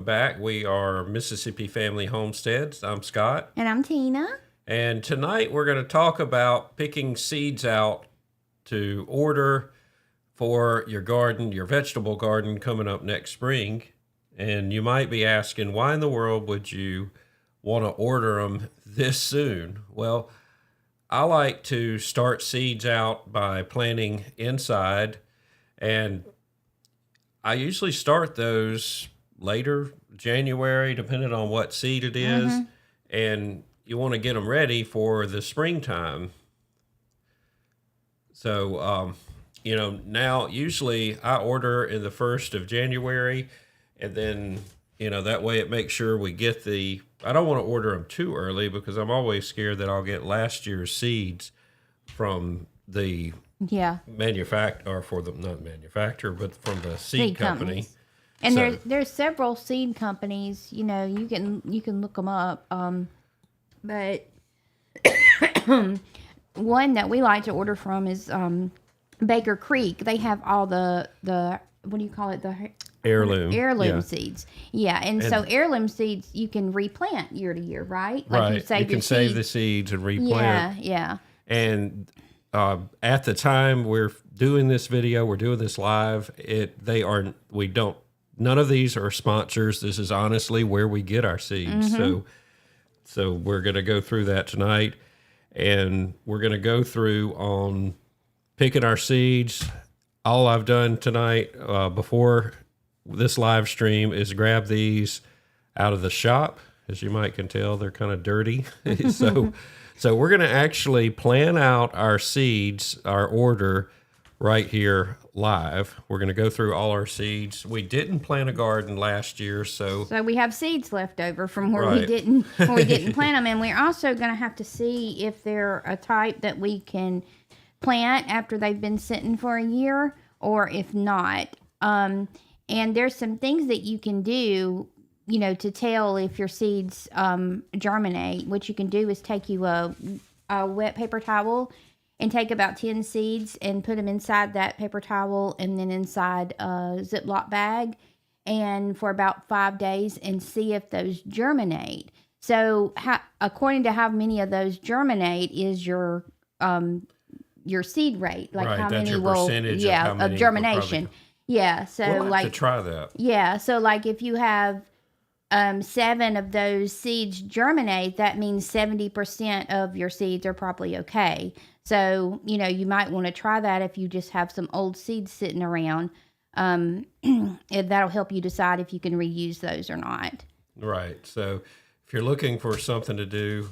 Back. We are Mississippi Family Homesteads. I'm Scott. And I'm Tina. And tonight we're going to talk about picking seeds out to order for your garden, your vegetable garden coming up next spring. And you might be asking, why in the world would you want to order them this soon? Well, I like to start seeds out by planting inside, and I usually start those later January, depending on what seed it is, and you want to get them ready for the springtime. So, now usually I order in the 1st of January, and then, that way it makes sure we get I don't want to order them too early because I'm always scared that I'll get last year's seeds from the manufacturer, not manufacturer, but from the seed company. Companies. And there's several seed companies, you can look them up. But one that we like to order from is Baker Creek. They have all the what do you call it? The heirloom seeds. Yeah, and so heirloom seeds you can replant year to year, right? Like you can save the seeds and replant. Yeah. And at the time we're doing this video, we're doing this live, none of these are sponsors. This is honestly where we get our seeds. So we're going to go through that tonight, and we're going to go through on picking our seeds. All I've done tonight before this live stream is grab these out of the shop. As you might can tell, they're kind of dirty. So we're going to actually plan out our seeds, our order right here live. We're going to go through all our seeds. We didn't plant a garden last year, so we have seeds left over from where we didn't plant them, and we're also going to have to see if they're a type that we can plant after they've been sitting for a year, or if not. And there's some things that you can do, to tell if your seeds germinate. What you can do is take you a wet paper towel and take about 10 seeds and put them inside that paper towel and then inside a Ziploc bag, and for about 5 days, and see if those germinate. So according to how many of those germinate is your seed rate, like how many will, of germination. Yeah, so we'll have to try that. Yeah, so like if you have 7 of those seeds germinate, that means 70% of your seeds are probably okay. So, you might want to try that if you just have some old seeds sitting around. That'll help you decide if you can reuse those or not. Right. So if you're looking for something to do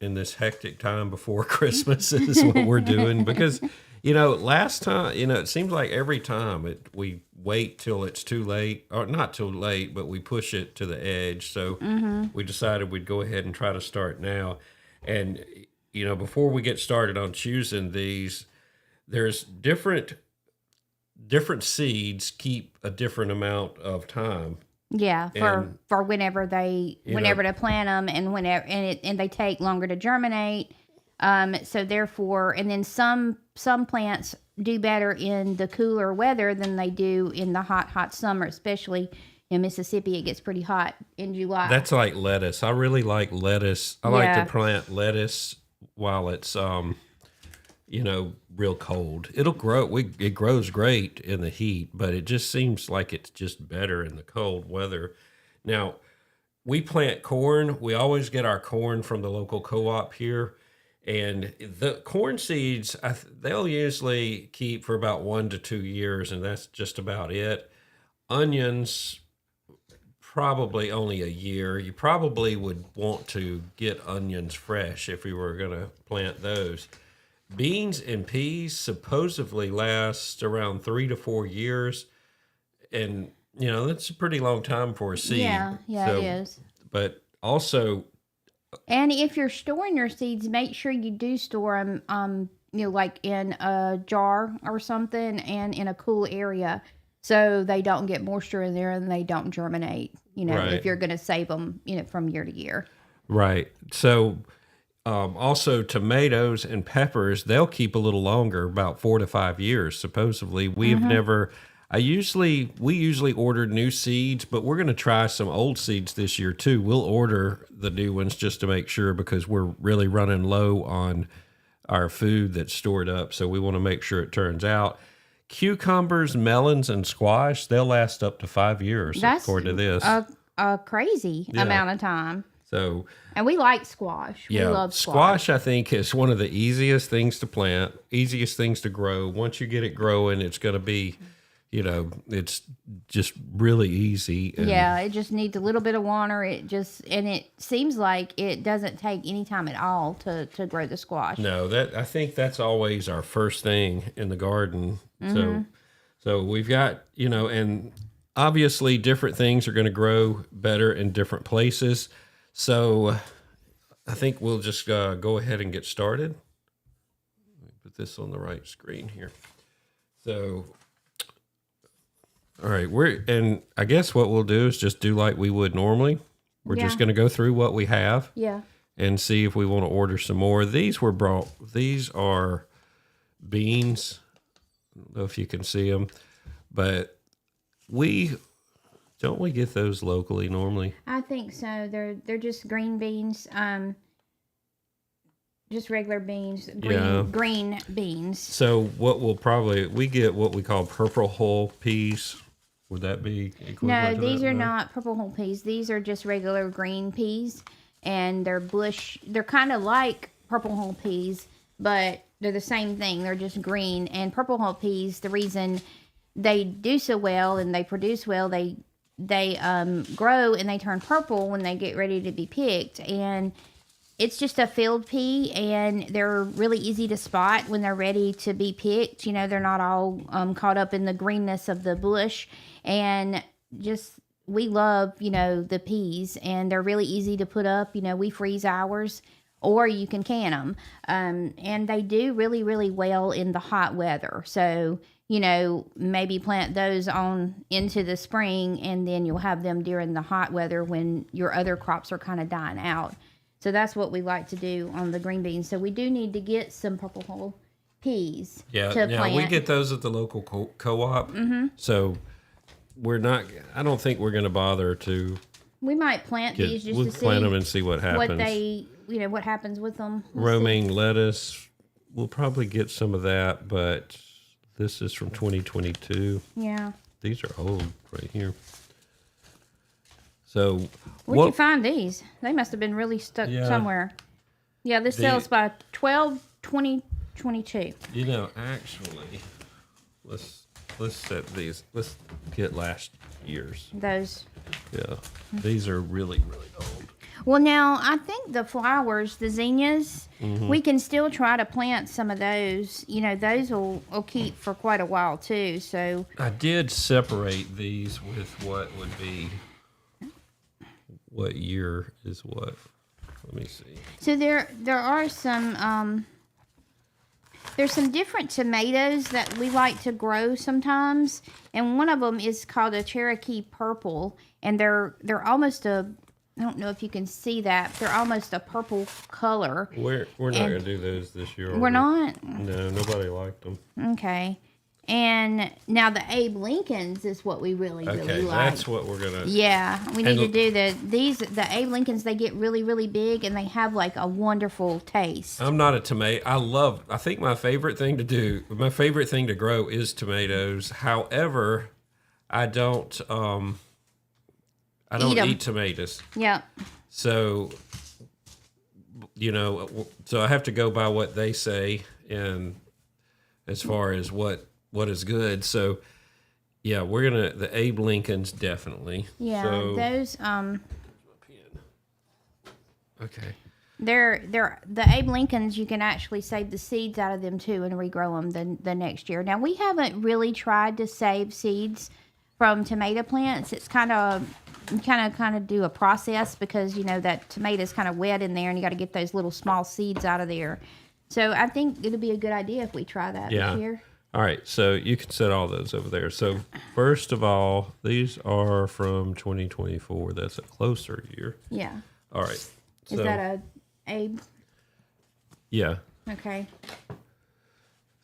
in this hectic time before Christmas, is what we're doing. Because, last time, it seems like every time we wait till it's too late, or not too late, but we push it to the edge. So we decided we'd go ahead and try to start now. And before we get started on choosing these, there's different seeds keep a different amount of time. Yeah, for whenever to plant them, and they take longer to germinate. So therefore, and then some plants do better in the cooler weather than they do in the hot summer, especially in Mississippi. It gets pretty hot in July. That's like lettuce. I really like lettuce. I like to plant lettuce while it's real cold. It'll grow. It grows great in the heat, but it just seems like it's just better in the cold weather. Now, we plant corn. We always get our corn from the local co-op here, and the corn seeds they'll usually keep for about 1 to 2 years, and that's just about it. Onions, probably only a year. You probably would want to get onions fresh if we were going to plant those. Beans and peas supposedly last around 3 to 4 years, and that's a pretty long time for a seed. Yeah, it is. But also, and if you're storing your seeds, make sure you do store them, like in a jar or something, and in a cool area, so they don't get moisture in there and they don't germinate. If you're going to save them, from year to year. Right. So. Also, tomatoes and peppers, they'll keep a little longer, about 4 to 5 years, supposedly. We usually order new seeds, but we're going to try some old seeds this year too. We'll order the new ones just to make sure, because we're really running low on our food that's stored up. So we want to make sure it turns out. Cucumbers, melons, and squash, they'll last up to 5 years, That's according to this. a crazy amount of time. So, and we like squash. Yeah, we love squash, I think, is one of the easiest things to plant, easiest things to grow. Once you get it growing, it's going to be, it's just really easy. And yeah, it just needs a little bit of water. And it seems like it doesn't take any time at all to grow the squash. No, I think that's always our first thing in the garden. So we've got, and obviously different things are going to grow better in different places. So I think we'll just go ahead and get started. Let me put this on the right screen here. So, all right, and I guess what we'll do is just do like we would normally. We're just going to go through what we have. Yeah. And see if we want to order some more. These are beans. I don't know if you can see them, but don't we get those locally normally? I think so. They're just green beans, just regular beans, green beans. So we get what we call purple hull peas. Would that be equivalent? No, these are not purple hull peas. These are just regular green peas, and they're bush. They're kind of like purple hull peas, but they're the same thing. They're just green. And purple hull peas, the reason they do so well and they produce well, they grow and they turn purple when they get ready to be picked. And it's just a field pea, and they're really easy to spot when they're ready to be picked. They're not all caught up in the greenness of the bush. And just, we love, the peas, and they're really easy to put up. We freeze ours, or you can can them. And they do really, really well in the hot weather. So, maybe plant those on into the spring, and then you'll have them during the hot weather when your other crops are kind of dying out. So that's what we like to do on the green beans. So we do need to get some purple hull peas to plant. We get those at the local co-op. Mm-hmm. So I don't think we're going to bother to. We might plant these just to see. We'll plant them and see what happens. What happens with them. Romaine lettuce, we'll probably get some of that, but this is from 2022. Yeah. These are old right here. So where'd you find these? They must have been really stuck somewhere. Yeah, this sells by 12/20/22. Actually, let's set these. Let's get last year's. Those. Yeah, these are really, really old. Well, now, I think the flowers, the zinnias, we can still try to plant some of those. Those will keep for quite a while, too. So I did separate these with what would be, what year is what. Let me see. So there are some, there's some different tomatoes that we like to grow sometimes. And one of them is called a Cherokee Purple. And they're almost I don't know if you can see that. They're almost a purple color. We're not going to do those this year. We're not? No, nobody liked them. Okay. And now the Abe Lincolns is what we really like. That's what we're going to... Yeah, we need to do the Abe Lincolns. They get really, really big, and they have like a wonderful taste. I'm not a tomato. I think my favorite thing to grow is tomatoes. However, I don't eat tomatoes. Yeah. So, so I have to go by what they say, and as far as what is good. So, yeah, the Abe Lincolns definitely. Yeah, those Okay. They're the Abe Lincolns. You can actually save the seeds out of them too and regrow them the next year. Now we haven't really tried to save seeds from tomato plants. It's kind of do a process because that tomato's kind of wet in there, and you got to get those little small seeds out of there. So I think it'll be a good idea if we try that this year. All right, so you can set all those over there. So first of all, these are from 2024. That's a closer year. Yeah. All right. Is that a Abe? Yeah. Okay.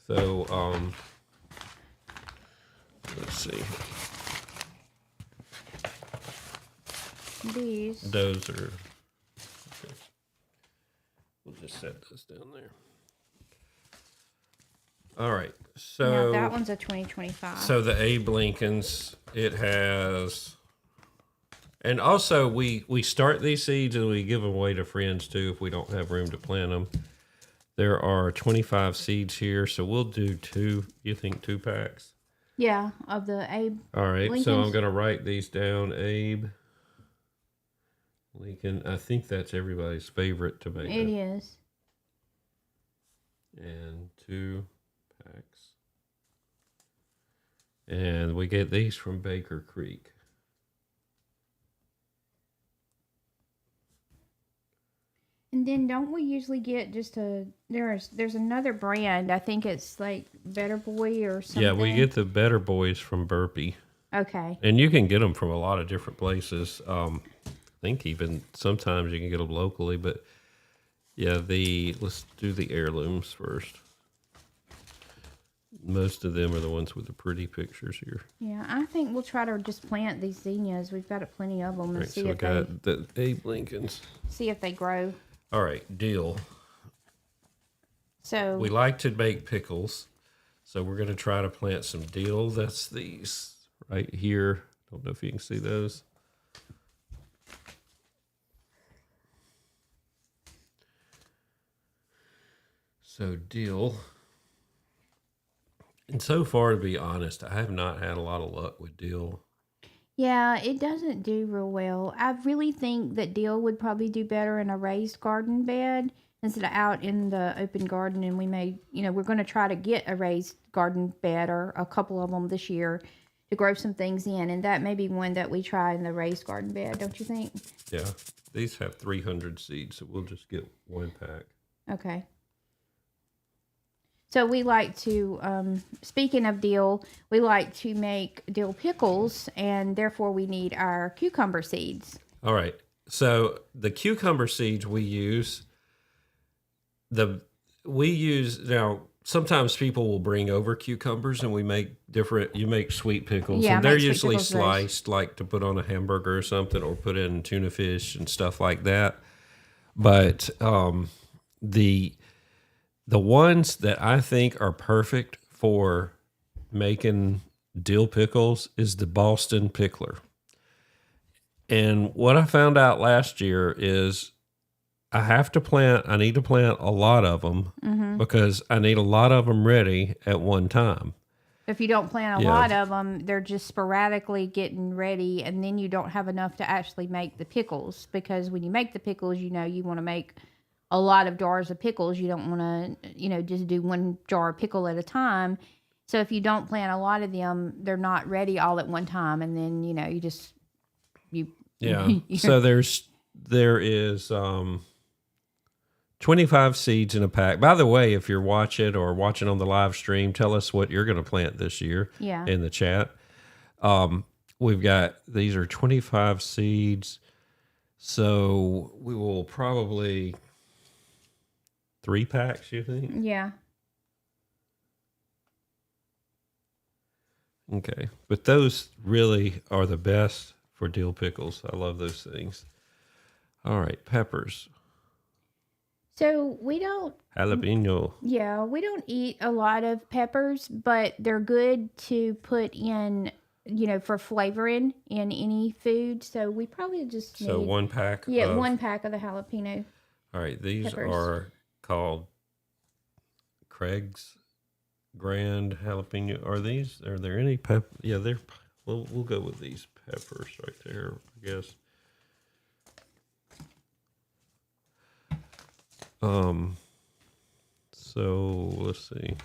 So Let's see. Those are. Okay. We'll just set those down there. All right. So now that one's a 2025. So the Abe Lincolns, it has. And also, we start these seeds and we give them away to friends too if we don't have room to plant them. There are 25 seeds here, so we'll do 2. You think 2 packs? Yeah, of the Abe. All right, Lincolns. So I'm going to write these down. Abe Lincoln. I think that's everybody's favorite tomato. It is. And 2 packs. And we get these from Baker Creek. And then don't we usually get just there's another brand, I think it's like Better Boy or something. Yeah, we get the Better Boys from Burpee. Okay. And you can get them from a lot of different places. I think even sometimes you can get them locally, but yeah, let's do the heirlooms first. Most of them are the ones with the pretty pictures here. Yeah, I think we'll try to just plant these zinnias. We've got plenty of them, and Right, see so if we got the Abe Lincolns. See if they grow. All right, dill. So we like to make pickles, so we're going to try to plant some dill. That's these right here. Don't know if you can see those. So dill. And so far, to be honest, I have not had a lot of luck with dill. Yeah, it doesn't do real well. I really think that dill would probably do better in a raised garden bed instead of out in the open garden. And we're going to try to get a raised garden bed or a couple of them this year to grow some things in. And that may be one that we try in the raised garden bed, don't you think? Yeah, these have 300 seeds, so we'll just get 1 pack. Okay. So we like to, speaking of dill, we like to make dill pickles, and therefore we need our cucumber seeds. All right. So the cucumber seeds we use, now sometimes people will bring over cucumbers and you make sweet pickles. Yeah, and they're usually sliced like to put on a hamburger or something, or put in tuna fish and stuff like that. But the ones that I think are perfect for making dill pickles is the Boston Pickler. And what I found out last year is I need to plant a lot of them because I need a lot of them ready at one time. If you don't plant a lot of them, they're just sporadically getting ready, and then you don't have enough to actually make the pickles, because when you make the pickles, you want to make a lot of jars of pickles. You don't want to, just do 1 jar of pickle at a time. So if you don't plant a lot of them, they're not ready all at one time. And then, So there is 25 seeds in a pack. By the way, if you're watching on the live stream, tell us what you're going to plant this year in the chat. These are 25 seeds. So we will probably 3 packs, you think? Yeah. Okay. But those really are the best for dill pickles. I love those things. All right. Peppers. So we don't... Jalapeno. Yeah, we don't eat a lot of peppers, but they're good to put in, for flavoring in any food. So we probably just need... 1 pack? Yeah, 1 pack of the jalapeno. All right. These peppers are called Craig's Grand Jalapeno. Are there any pepper? Yeah, we'll go with these peppers right there, I guess. So let's see.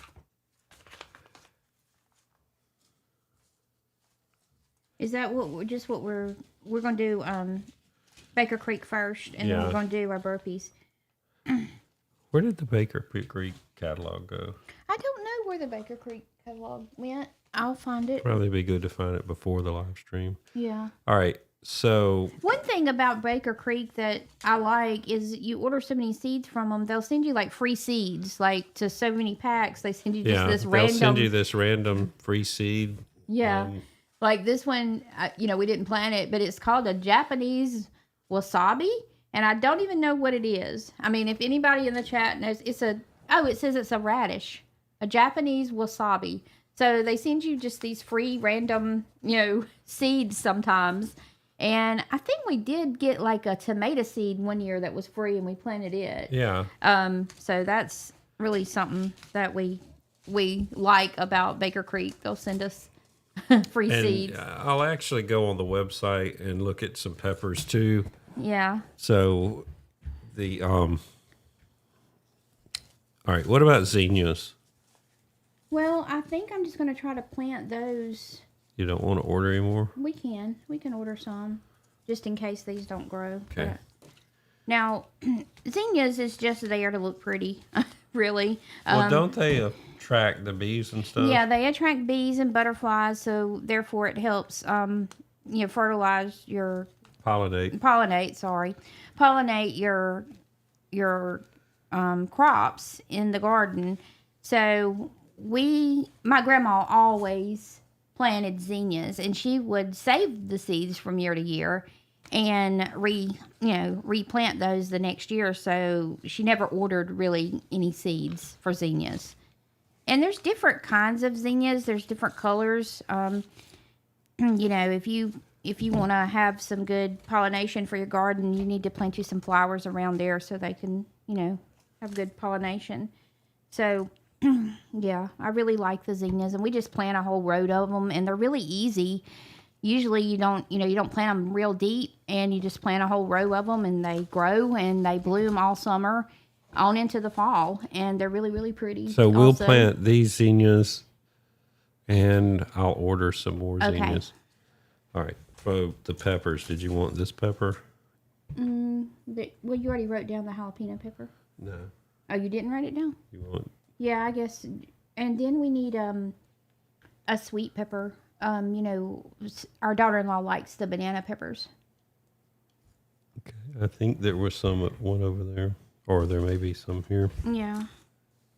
Is that what we're going to do Baker Creek first, and then we're going to do our burpees. Where did the Baker Creek catalog go? I don't know where the Baker Creek catalog went. I'll find it. Probably be good to find it before the live stream. Yeah. All right. So one thing about Baker Creek that I like is you order so many seeds from them, they'll send you like free seeds, like to so many packs. They send you just this random. They'll send you this random free seed. Yeah. Like this one, we didn't plant it, but it's called a Japanese wasabi. And I don't even know what it is. I mean, if anybody in the chat knows, it says it's a radish, a Japanese wasabi. So they send you just these free random, seeds sometimes. And I think we did get like a tomato seed one year that was free, and we planted it. Yeah. So that's really something that we like about Baker Creek. They'll send us free seeds. I'll actually go on the website and look at some peppers too. Yeah. So all right, what about zinnias? Well, I think I'm just going to try to plant those. You don't want to order anymore? We can order some just in case these don't grow. Okay. Now, zinnias is just there to look pretty, really. Well, don't they attract the bees and stuff? Yeah, they attract bees and butterflies, so therefore it helps, fertilize your pollinate your crops in the garden. So my grandma always planted zinnias, and she would save the seeds from year to year and replant those the next year. So she never ordered really any seeds for zinnias. And there's different kinds of zinnias. There's different colors. If you want to have some good pollination for your garden, you need to plant you some flowers around there so they can, have good pollination. So, yeah, I really like the zinnias, and we just plant a whole row of them, and they're really easy. Usually you don't plant them real deep, and you just plant a whole row of them, and they grow and they bloom all summer on into the fall, and they're really, really pretty. So we'll plant these zinnias, and I'll order some more zinnias. All right. For the peppers, did you want this pepper? You already wrote down the jalapeno pepper. No. Oh, you didn't write it down? You want? Yeah, I guess. And then we need a sweet pepper. Our daughter-in-law likes the banana peppers. Okay. I think there was one over there, or there may be some here. Yeah.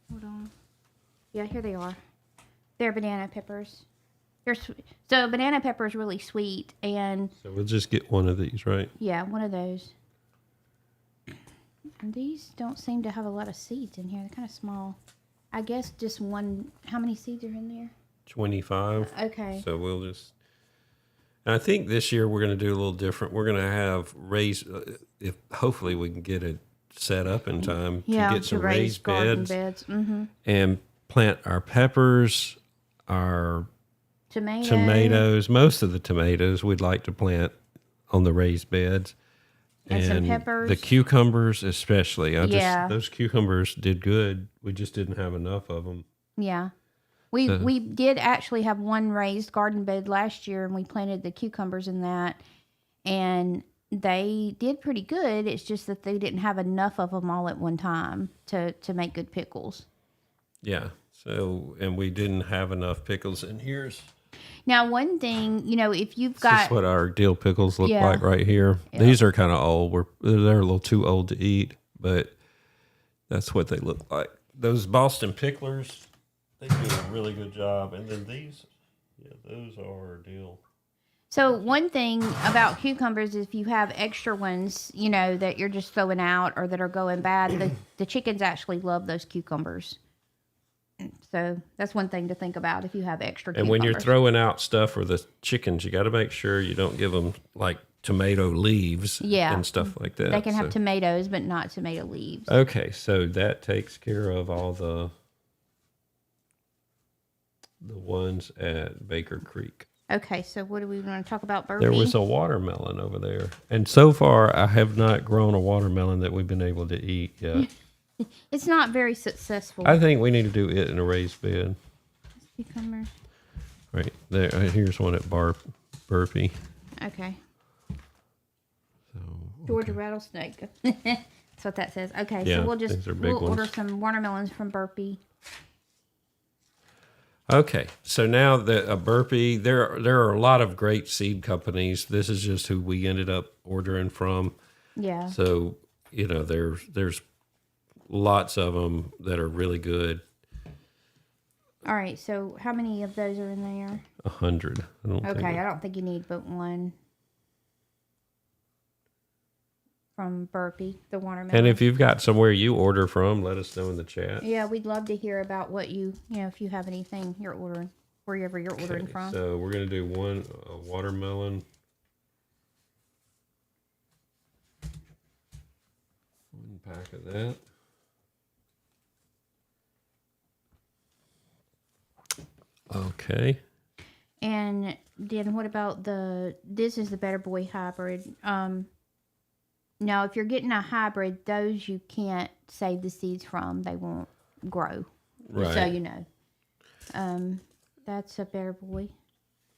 Hold on. Yeah, here they are. They're banana peppers. So banana pepper is really sweet, and so we'll just get one of these, right? Yeah, one of those. And these don't seem to have a lot of seeds in here. They're kind of small. I guess just one. How many seeds are in there? 25. Okay. So we'll just. And I think this year we're going to do a little different. We're going to have if hopefully we can get it set up in time to get some raised beds. Mm-hmm. And plant our peppers, our tomatoes. Most of the tomatoes we'd like to plant on the raised beds. And some peppers. The cucumbers especially. Those cucumbers did good. We just didn't have enough of them. Yeah. We did actually have one raised garden bed last year, and we planted the cucumbers in that. And they did pretty good. It's just that they didn't have enough of them all at one time to make good pickles. Yeah. So, and we didn't have enough pickles. And here's... Now, one thing, if you've got... This is what our dill pickles look like right here. Yeah. These are kind of old. They're a little too old to eat, but that's what they look like. Those Boston picklers, they do a really good job. And then these, those are dill. So one thing about cucumbers is if you have extra ones, that you're just throwing out or that are going bad, the chickens actually love those cucumbers. So that's one thing to think about if you have extra cucumbers. And when you're throwing out stuff for the chickens, you got to make sure you don't give them like tomato leaves and stuff like that. They can have tomatoes, but not tomato leaves. Okay, so that takes care of all the ones at Baker Creek. Okay, so what do we want to talk about, Burpee? There was a watermelon over there. And so far, I have not grown a watermelon that we've been able to eat yet. It's not very successful. I think we need to do it in a raised bed. Cucumber. Right there. Here's one at Burpee. Okay. So Georgia rattlesnake. That's what that says. Okay, so we'll order some watermelons from Burpee. Okay, so now the Burpee, there are a lot of great seed companies. This is just who we ended up ordering from. Yeah. So there's lots of them that are really good. All right. So how many of those are in there? 100. I don't think. Okay, I don't think you need but one from Burpee, the watermelon. And if you've got somewhere you order from, let us know in the chat. Yeah, we'd love to hear about what if you have anything you're ordering, wherever you're ordering from. So we're going to do one watermelon. One pack of that. Okay. And then what about this is the Better Boy hybrid. Now, if you're getting a hybrid, those you can't save the seeds from. They won't grow. Right. So you know. That's a Better Boy.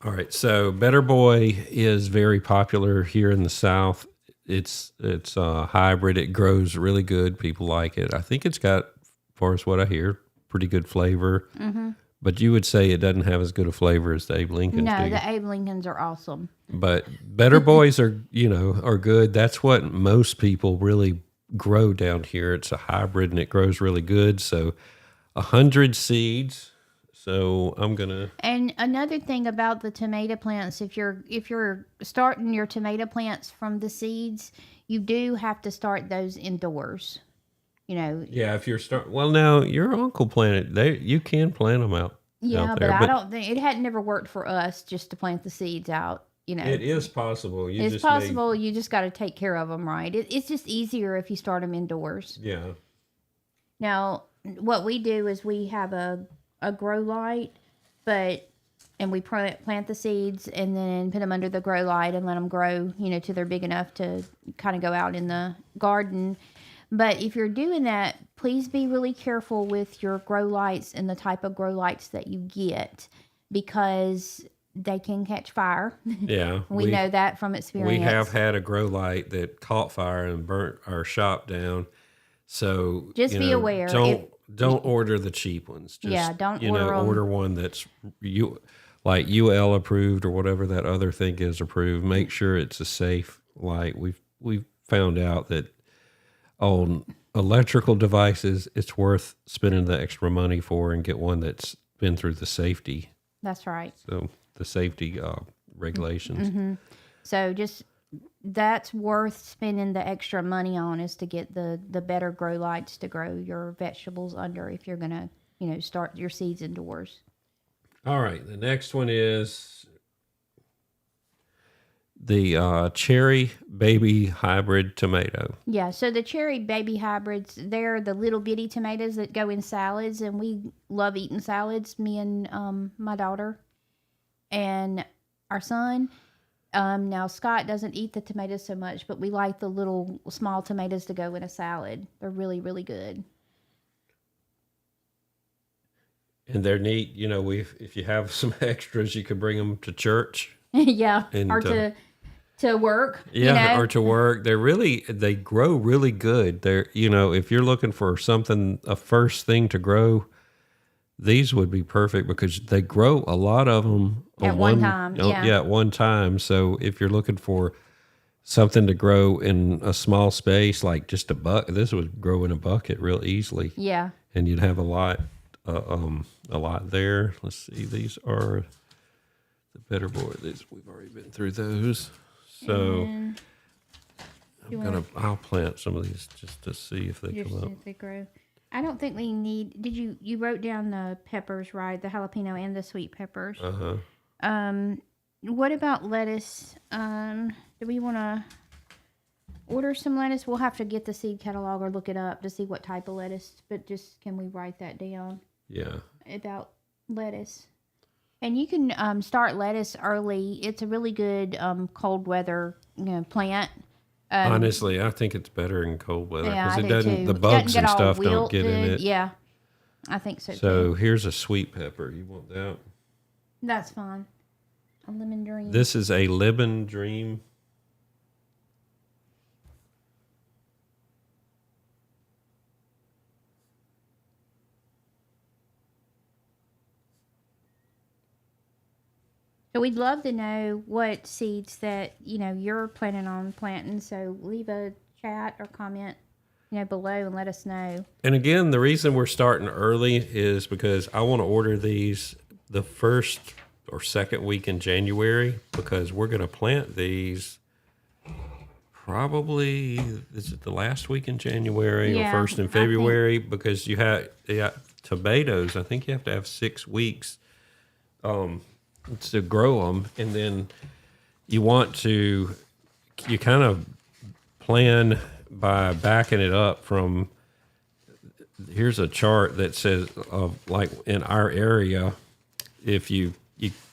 All right. So Better Boy is very popular here in the South. It's a hybrid. It grows really good. People like it. I think it's got, as far as what I hear, pretty good flavor. Mm-hmm. But you would say it doesn't have as good a flavor as the Abe Lincolns do. No, the Abe Lincolns are awesome. But Better Boys are good. That's what most people really grow down here. It's a hybrid and it grows really good. So 100 seeds. So I'm gonna. And another thing about the tomato plants, if you're starting your tomato plants from the seeds, you do have to start those indoors. You know. Yeah, if you're well, now your uncle planted. You can plant them out. Yeah, out there, but I don't think it had never worked for us just to plant the seeds out. You know, it is possible. It's possible. You just got to take care of them right. It's just easier if you start them indoors. Yeah. Now, what we do is we have a grow light, and we plant the seeds and then put them under the grow light and let them grow, till they're big enough to kind of go out in the garden. But if you're doing that, please be really careful with your grow lights and the type of grow lights that you get, because they can catch fire. Yeah. we know that from experience. We have had a grow light that caught fire and burnt our shop down. So just be aware. Don't order the cheap ones. Just, don't order one that's like UL approved or whatever that other thing is approved. Make sure it's a safe light. We've found out that on electrical devices, it's worth spending the extra money for and get one that's been through the safety. That's right. So the safety regulations. Mm-hmm. So that's worth spending the extra money on, is to get the better grow lights to grow your vegetables under if you're going to, start your seeds indoors. All right. The next one is the cherry baby hybrid tomato. Yeah, so the cherry baby hybrids, they're the little bitty tomatoes that go in salads, and we love eating salads, me and my daughter and our son. Now, Scott doesn't eat the tomatoes so much, but we like the little small tomatoes to go in a salad. They're really, really good. And they're neat. If you have some extras, you could bring them to church. Yeah, or to work. Yeah, or to work. They grow really good. They're, if you're looking for a first thing to grow, these would be perfect because they grow a lot of them at one time. Yeah, at one time. So if you're looking for something to grow in a small space, like just a bucket, this would grow in a bucket real easily. Yeah, and you'd have a lot there. Let's see. These are the Better Boy. We've already been through those. So I'll plant some of these just to see if they come up. If they grow. I don't think we need. You wrote down the peppers, right? The jalapeno and the sweet peppers. What about lettuce? Do we want to order some lettuce? We'll have to get the seed catalog or look it up to see what type of lettuce. But can we write that down? Yeah. About lettuce. And you can start lettuce early. It's a really good cold weather plant. Honestly, I think it's better in cold weather because it doesn't. The bugs and stuff don't get in it. Yeah, I think so. So here's a sweet pepper. You want that? That's fine. A lemon dream. This is a lemon dream. So we'd love to know what seeds that you're planning on planting. So leave a chat or comment below and let us know. And again, the reason we're starting early is because I want to order these the first or second week in January, because we're going to plant these probably, is it the last week in January or first in February? Because you have tomatoes, I think you have to have 6 weeks to grow them. And then you kind of plan by backing it up from, here's a chart that says, like in our area, if you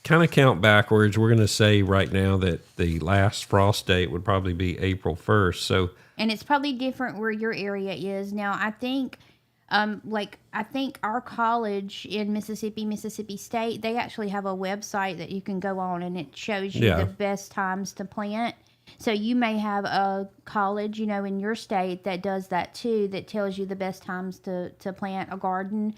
kind of count backwards, we're going to say right now that the last frost date would probably be April 1st. So, and it's probably different where your area is. Now, I think, I think our college in Mississippi State, they actually have a website that you can go on, and it shows you the best times to plant. So you may have a college, in your state that does that too, that tells you the best times to plant a garden,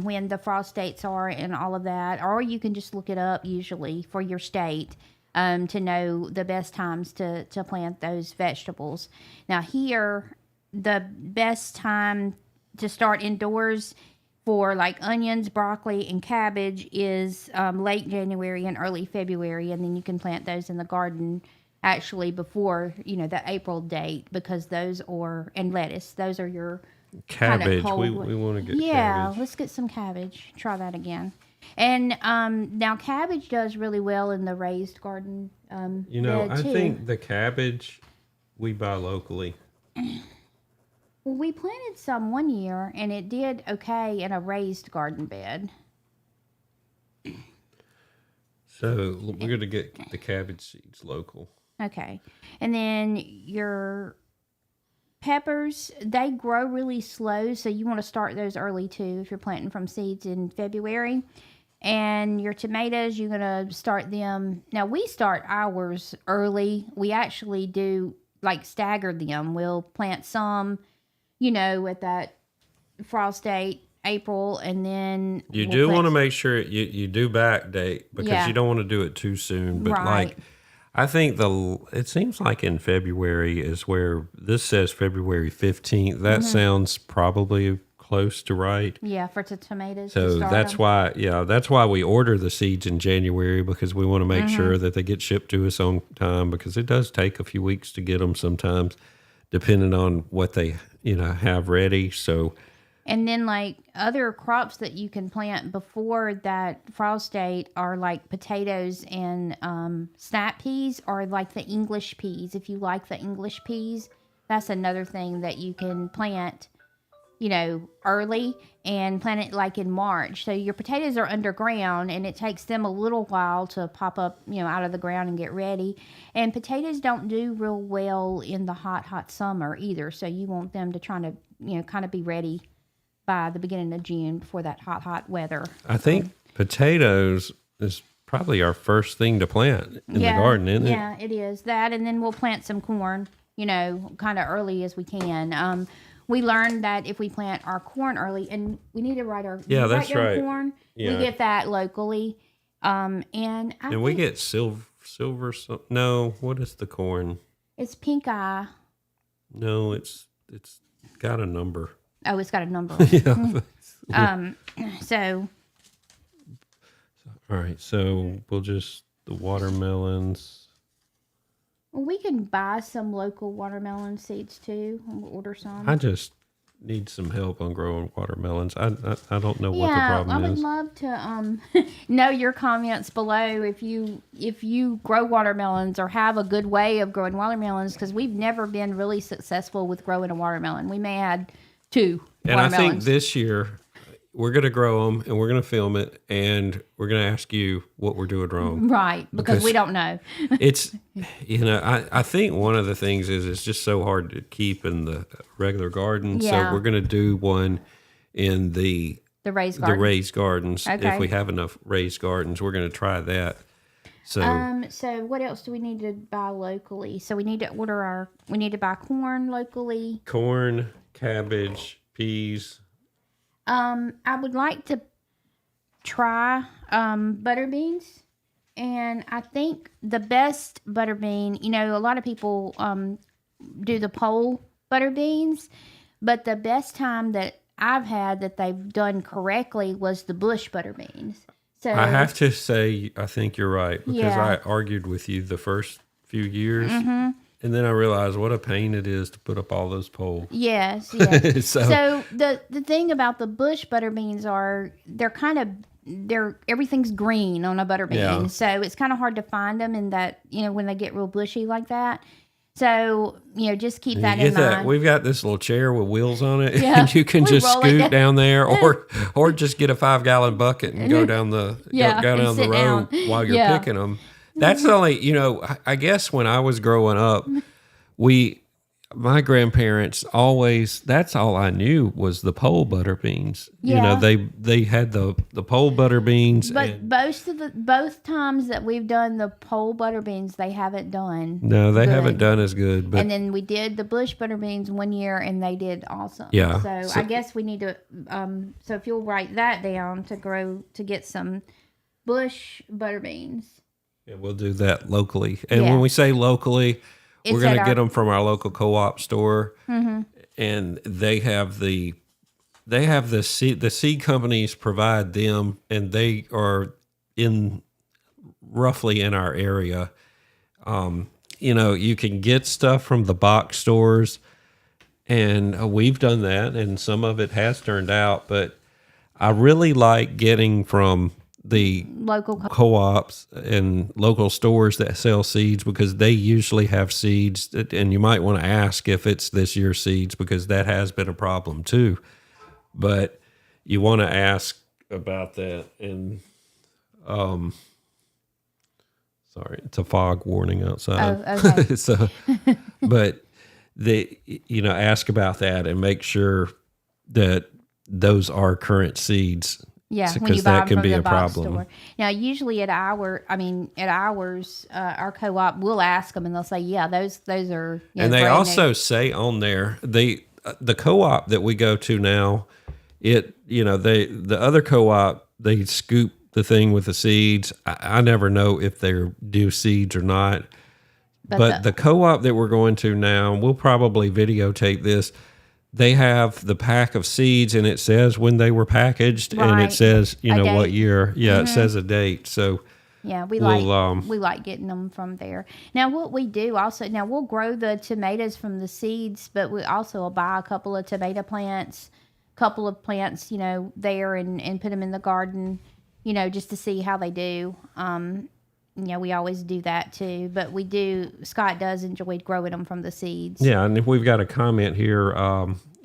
when the frost dates are and all of that. Or you can just look it up usually for your state to know the best times to plant those vegetables. Now here, the best time to start indoors for like onions, broccoli, and cabbage is late January and early February, and then you can plant those in the garden actually before the April date, because those are, and lettuce, those are your cabbage. We want to get cabbage. Let's get some cabbage. Try that again. And now cabbage does really well in the raised garden. I think the cabbage we buy locally. Well, we planted some one year, and it did okay in a raised garden bed. So we're going to get the cabbage seeds local. Okay. And then your peppers, they grow really slow, so you want to start those early too if you're planting from seeds in February. And your tomatoes, you're going to start them. Now, we start ours early. We actually do stagger them. We'll plant some, at that frost date, April, and then you do want to make sure you do back date, because you don't want to do it too soon. But right. I think it seems like in February is where this says February 15th. That sounds probably close to right. Yeah, for the tomatoes. So that's why we order the seeds in January, because we want to make sure that they get shipped to us on time, because it does take a few weeks to get them sometimes, depending on what they have ready. So. And then other crops that you can plant before that frost date are like potatoes and snap peas, or like the English peas. If you like the English peas, that's another thing that you can plant, early, and plant it in March. So your potatoes are underground, and it takes them a little while to pop up, out of the ground and get ready. And potatoes don't do real well in the hot summer either. So you want them to try to, kind of be ready by the beginning of June before that hot weather. I think potatoes is probably our first thing to plant in the garden, isn't it? Yeah, it is that. And then we'll plant some corn, kind of early as we can. We learned that if we plant our corn early, and we need to write our that's right. corn, we get that locally. And we get silver. No, what is the corn? It's pink eye. No, it's got a number. Oh, it's got a number. So. All right. So we'll just the watermelons. Well, we can buy some local watermelon seeds too. We'll order some. I just need some help on growing watermelons. I don't know what the problem is. I would love to know your comments below if you grow watermelons or have a good way of growing watermelons, because we've never been really successful with growing a watermelon. We may add 2 and I think this year we're going to grow them, and we're going to film it, and we're going to ask you what we're doing wrong. Right, because we don't know. It's, I think one of the things is it's just so hard to keep in the regular garden. Yeah. So we're going to do one in the raised gardens. Okay. If we have enough raised gardens, we're going to try that. So what else do we need to buy locally? So we need to buy corn locally. Corn, cabbage, peas. I would like to try butter beans, and I think the best butter bean, a lot of people do the pole butter beans, but the best time that I've had that they've done correctly was the bush butter beans. So I have to say, I think you're right, because Yeah. I argued with you the first few years, and then I realized what a pain it is to put up all those poles. Yes, yes. So, So the thing about the bush butter beans are they're everything's green on a butter bean, Yeah. so it's kind of hard to find them in that when they get real bushy like that. So just keep that in mind. We've got this little chair with wheels on it, Yeah, and you can we just roll it scoot down. down there, or just get a 5-gallon bucket and go down the Yeah, go and down the sit road down. while you're Yeah. picking them. That's the only, I guess when I was growing up, my grandparents always, that's all I knew was the pole butter beans. Yeah. They had the pole butter beans. But and, both times that we've done the pole butter beans, they haven't done. no, they good. haven't done as good. But And then we did the bush butter beans one year, and they did awesome. Yeah. So I guess we need to. So if you'll write that down to get some bush butter beans. yeah, we'll do that locally. And Yeah. when we say locally, It's we're going at to get our- them from our local co-op store, and they have the seed companies provide them, and they are roughly in our area. You can get stuff from the box stores, and we've done that, and some of it has turned out. But I really like getting from the Local. co-ops and local stores that sell seeds, because they usually have seeds and you might want to ask if it's this year's seeds, because that has been a problem too. But you want to ask about that. And sorry, it's a fog warning outside. Oh, okay. So but ask about that and make sure that those are current seeds. Yeah, when Because you buy that them can from be the a box problem. store. Now, usually at ours, our co-op, we'll ask them, and they'll say, "Yeah, those are." And they brand also new. say on there, the co-op that we go to now, the other co-op, they scoop the thing with the seeds. I never know if they're due seeds or not. But the co-op that we're going to now, we'll probably videotape this. They have the pack of seeds, and it says when they were packaged, and Right. it says what date. year. Yeah, it says a date. So Yeah, we like getting them from there. Now, what we do also, we'll grow the tomatoes from the seeds, but we also will buy a couple of tomato plants, there and put them in the garden, just to see how they do. We always do that too, but Scott does enjoy growing them from the seeds. Yeah, and if we've got a comment here,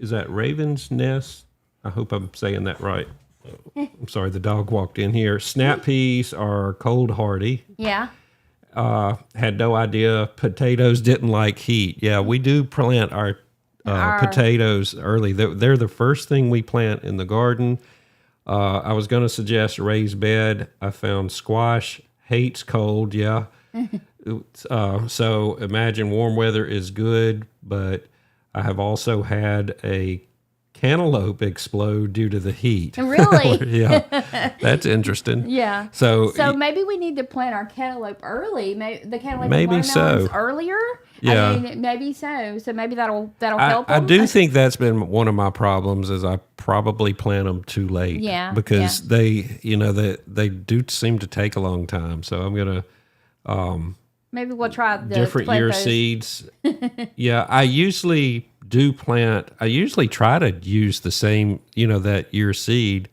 is that Raven's Nest? I hope I'm saying that right. I'm sorry, the dog walked in here. Snap peas are cold hardy. Yeah. Had no idea potatoes didn't like heat. Yeah, we do plant our potatoes early. They're the first thing we plant in the garden. I was going to suggest a raised bed. I found squash hates cold. Yeah. So imagine warm weather is good, but I have also had a cantaloupe explode due to the heat. Really? Yeah. That's interesting. Yeah. So maybe we need to plant our cantaloupe early. The cantaloupe Maybe and watermelons so. earlier. Yeah. I mean, maybe so. So maybe that'll help. I them. do think that's been one of my problems, is I probably plant them too late. Yeah, Because they do seem to take a long time. So I'm going to Maybe we'll try the different plant year those. seeds. Yeah, I usually try to use the same, that year seed.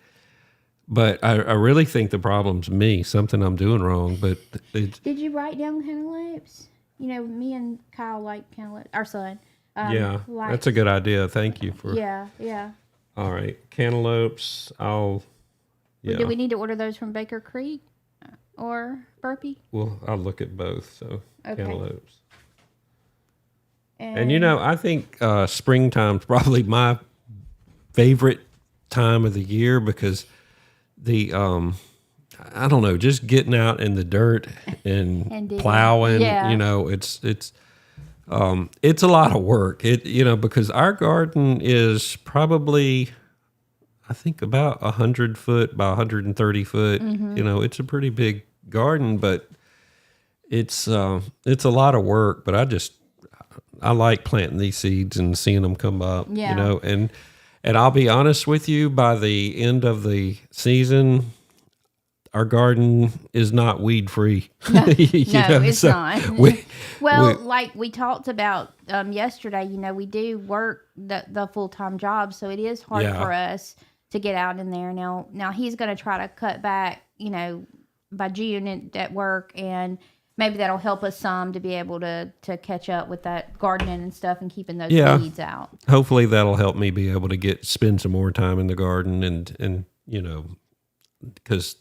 But I really think the problem's me, something I'm doing wrong. But Did you write down cantaloupes? Me and Kyle like cantaloupe. Our son. yeah, likes- that's a good idea. Thank you for. Yeah. All right, cantaloupes. Yeah. Do we need to order those from Baker Creek or Burpee? Well, I'll look at both. So Okay. cantaloupes. And I think springtime's probably my favorite time of the year, because I don't know, just getting out in the dirt and digging. plowing, Yeah. it's a lot of work. Because our garden is probably, I think, about 100 foot by 130 foot. It's a pretty big garden, but it's a lot of work. But I like planting these seeds and seeing them come up, Yeah. you know, and I'll be honest with you, by the end of the season, our garden is not weed free. No, it's so not. we Like we talked about yesterday, you know, we do work the full-time job, so it is hard Yeah. for us to get out in there. Now he's going to try to cut back, you know, by June at work, and maybe that'll help us some to be able to catch up with that gardening and stuff and keeping those Yeah. weeds out. hopefully that'll help me be able to spend some more time in the garden and you know, because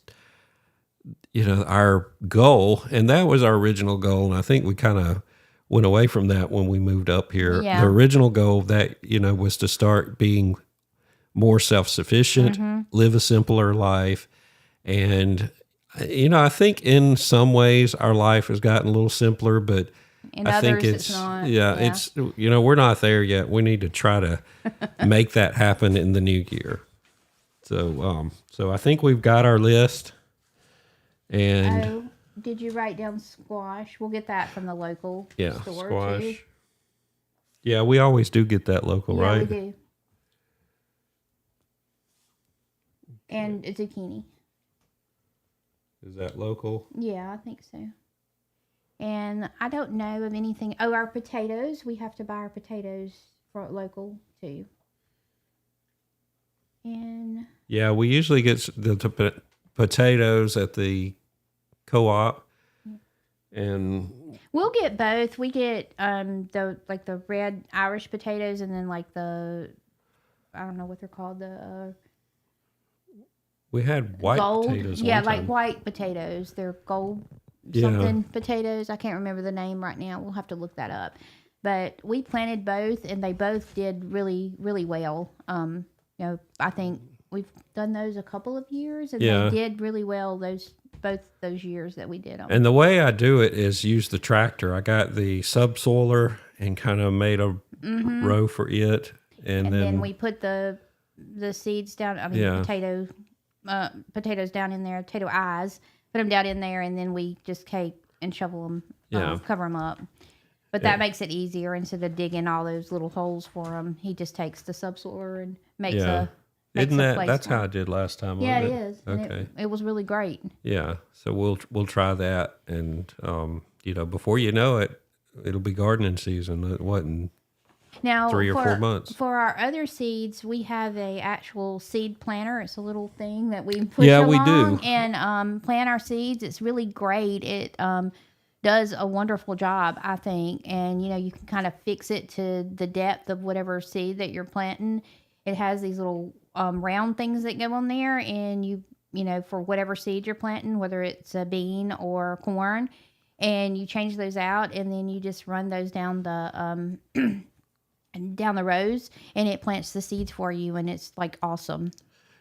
you know, our goal, and that was our original goal, and I think we kind of went away from that when we moved up here. Yeah. The original goal that, you know, was to start being more self-sufficient, live a simpler life. And, you know, I think in some ways our life has gotten a little simpler, but In I think others, it's not. it's, you know, we're not there yet. We need to try to make that happen in the new year. So, so I think we've got our list. And Oh, did you write down squash? We'll get that from the local store squash. too. Yeah, we always do get that local, Yeah, right? we do. And a zucchini. Is that local? Yeah, I think so. And I don't know of anything. Oh, our potatoes. We have to buy our potatoes for local too. And Yeah, we usually get the potatoes at the co-op, and we'll get both. We get the red Irish potatoes, and then like the, I don't know what they're called, the we had white gold. potatoes. Yeah, one like time. white potatoes. They're gold Yeah. something potatoes. I can't remember the name right now. We'll have to look that up. But we planted both, and they both did really, really well. You know, I think we've done those a couple of years, and Yeah. they did really well both those years that we did them. And the way I do it is use the tractor. I got the subsoiler and kind of made a row for it, and then we put the seeds down. I mean, Yeah. potatoes down in there, potato eyes. Put them down in there, and then we just cake and shovel them, Yeah. cover them up. But that makes it easier instead of digging all those little holes for them. He just takes the subsoiler and makes Yeah. makes Isn't a that place that's for how 'em. I did last time? Yeah, it wasn't is. And Okay. it was really great. Yeah. So we'll try that, and you know, before you know it, it'll be gardening season. It wasn't. Now, 3 or 4 months. For our other seeds, we have a actual seed planter. It's a little thing that we push Yeah, we along do. and plant our seeds. It's really great. It does a wonderful job, I think. And, you know, you can kind of fix it to the depth of whatever seed that you're planting. It has these little round things that go on there, and you know, for whatever seed you're planting, whether it's a bean or corn, and you change those out, and then you just run those down the down the rows, and it plants the seeds for you, and it's like awesome.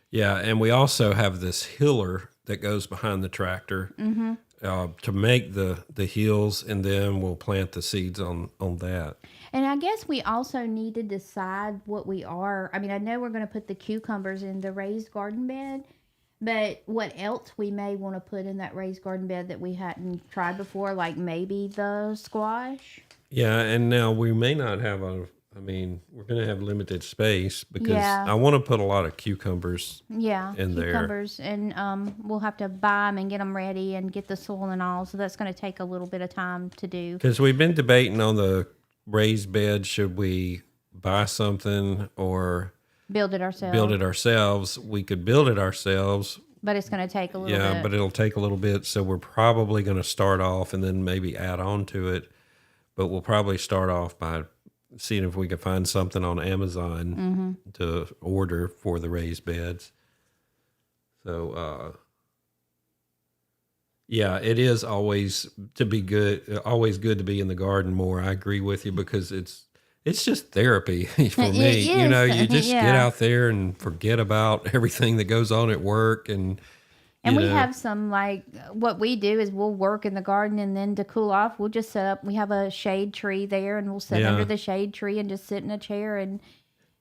Yeah, and we also have this hiller that goes behind the tractor to make the hills, and then we'll plant the seeds on that. And I guess we also need to decide what we are. I mean, I know we're going to put the cucumbers in the raised garden bed, but what else we may want to put in that raised garden bed that we hadn't tried before, like maybe the squash. Yeah, and now we may not have I mean, we're going to have limited space because Yeah. I want to put a lot of cucumbers. Yeah, in there. cucumbers, and we'll have to buy them and get them ready and get the soil and all. So that's going to take a little bit of time to do. Because we've been debating on the raised bed, should we buy something or Build it ourselves. build it ourselves? We could build it ourselves. But it's going to take a little Yeah, bit. but it'll take a little bit. So we're probably going to start off and then maybe add on to it. But we'll probably start off by seeing if we can find something on Amazon to order for the raised beds. So, yeah, it is always always good to be in the garden more. I agree with you because it's just therapy for It me. You know, is, you just yeah. get out there and forget about everything that goes on at work and And you we know. have some, like, what we do is we'll work in the garden, and then to cool off, we'll just set up. We have a shade tree there, and we'll sit Yeah. under the shade tree and just sit in a chair and,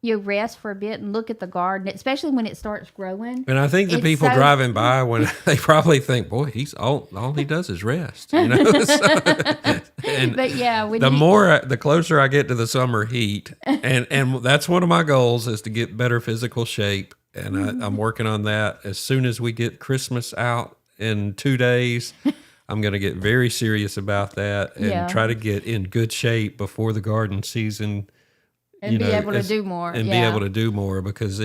you rest for a bit and look at the garden, especially when it starts growing. And I think the people driving by, when they probably think, boy, he's all he does is rest, you know? But yeah, the closer I get to the summer heat, and that's one of my goals, is to get better physical shape. And I'm working on that. As soon as we get Christmas out in 2 days, I'm going to get very serious about that and try to get in good shape before the garden season. And be able to do more. And be able to do more, because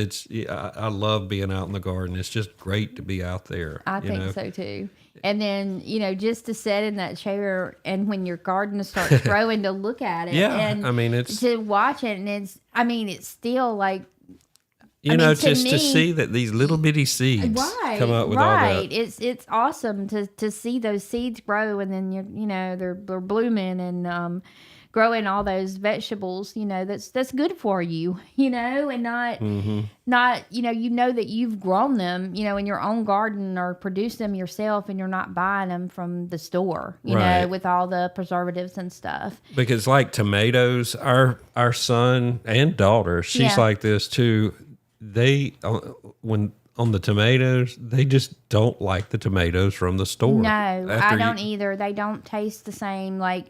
I love being out in the garden. It's just great to be out there. I think so too. And then, just to sit in that chair, and when your garden starts growing, to look at it. Yeah. And it's to watch it, and it's still like, just to see that these little bitty seeds come up with all that. It's awesome to see those seeds grow, and then they're blooming and growing all those vegetables. That's good for you. And not that you've grown them, in your own garden, or produced them yourself, and you're not buying them from the store, with all the preservatives and stuff. Because like tomatoes, our son and daughter, she's like this too. They when on the tomatoes, they just don't like the tomatoes from the store. No, I don't either. They don't taste the same. Like,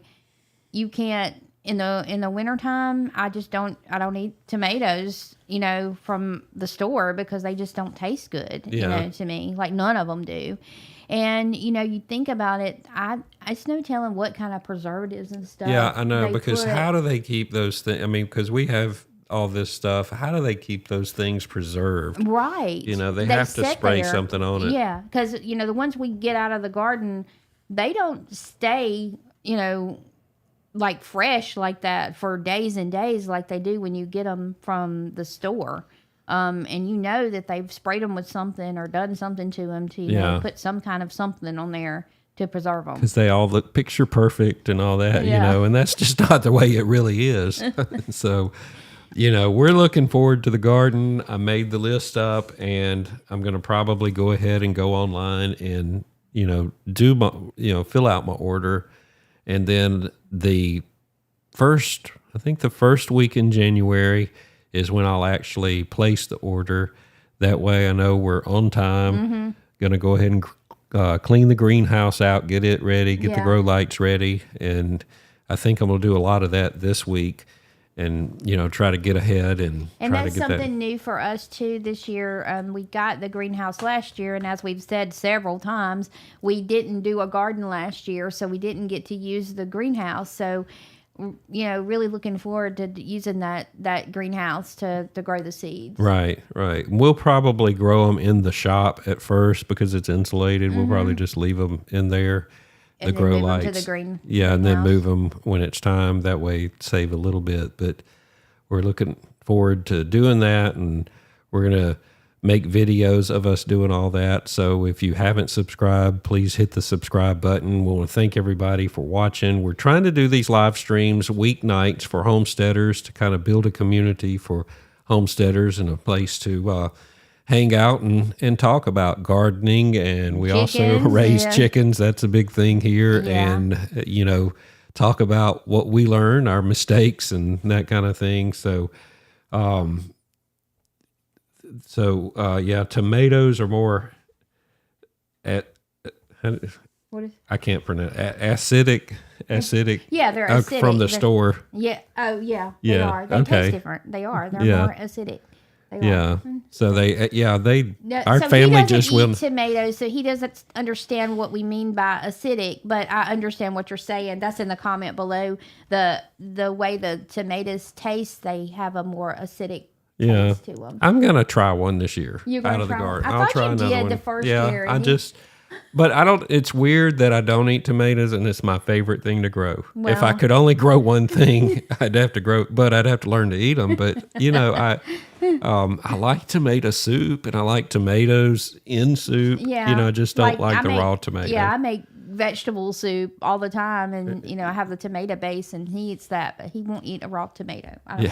you can't in the wintertime, I don't eat tomatoes, from the store, because they just don't taste good, to me. Like, none of them do. And, you think about it, it's no telling what kind of preservatives and stuff. Yeah, I know, because how do they keep those things? I mean, because we have all this stuff. How do they keep those things preserved? Right. They have to spray something on it. Yeah, because, the ones we get out of the garden, they don't stay, like fresh like that for days and days like they do when you get them from the store. And that they've sprayed them with something or done something to them to put some kind of something on there to preserve them. Because they all look picture perfect and all that, and that's just not the way it really is. So, we're looking forward to the garden. I made the list up, and I'm going to probably go ahead and go online and, do my, fill out my order. And then the first week in January is when I'll actually place the order. That way I know we're on time. Mm-hmm. Going to go ahead and clean the greenhouse out, get it ready, get the grow lights ready. And I think I'm going to do a lot of that this week, and, try to get ahead and try to get that. And that's something new for us too this year. We got the greenhouse last year, and as we've said several times, we didn't do a garden last year, so we didn't get to use the greenhouse. So, really looking forward to using that greenhouse to grow the seeds. Right. We'll probably grow them in the shop at first because it's insulated. Mm-hmm. We'll probably just leave them in there. The grow lights. To the green. Yeah, and then move them when it's time. That way, save a little bit. But we're looking forward to doing that, and we're going to make videos of us doing all that. So if you haven't subscribed, please hit the subscribe button. We want to thank everybody for watching. We're trying to do these live streams weeknights for homesteaders to kind of build a community for homesteaders and a place to hang out and talk about gardening. And we also raise chickens. That's a big thing here. Yeah. And, talk about what we learn, our mistakes and that kind of thing. So, tomatoes are more I can't pronounce acidic. Yeah, they're acidic. From the store. Yeah. Oh, yeah. They are. They taste different. They are. They're more acidic. So our family just will. Tomatoes, so he doesn't understand what we mean by acidic, but I understand what you're saying. That's in the comment below. The way the tomatoes taste, they have a more acidic taste to them. I'm gonna try one this year out of the garden. I'll try another one. The first year. But I don't. It's weird that I don't eat tomatoes, and it's my favorite thing to grow. Well, if I could only grow one thing, I'd have to learn to eat them. But I like tomato soup, and I like tomatoes in soup. Yeah, I just don't like the raw tomato. Yeah, I make vegetable soup all the time, and I have the tomato base, and he eats that, but he won't eat a raw tomato. I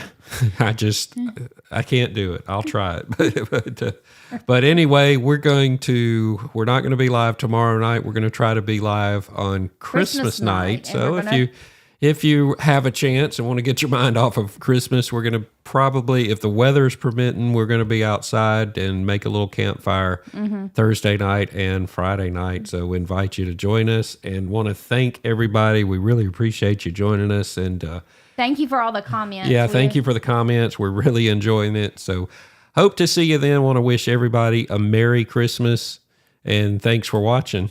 can't do it. I'll try it, but anyway, we're not going to be live tomorrow night. We're going to try to be live on Christmas night. So if you have a chance and want to get your mind off of Christmas, we're going to probably, if the weather's permitting, we're going to be outside and make a little campfire Thursday night and Friday night. So we invite you to join us and want to thank everybody. We really appreciate you joining us. And thank you for all the comments. yeah, thank you for the comments. We're really enjoying it. So hope to see you then. Want to wish everybody a Merry Christmas and thanks for watching.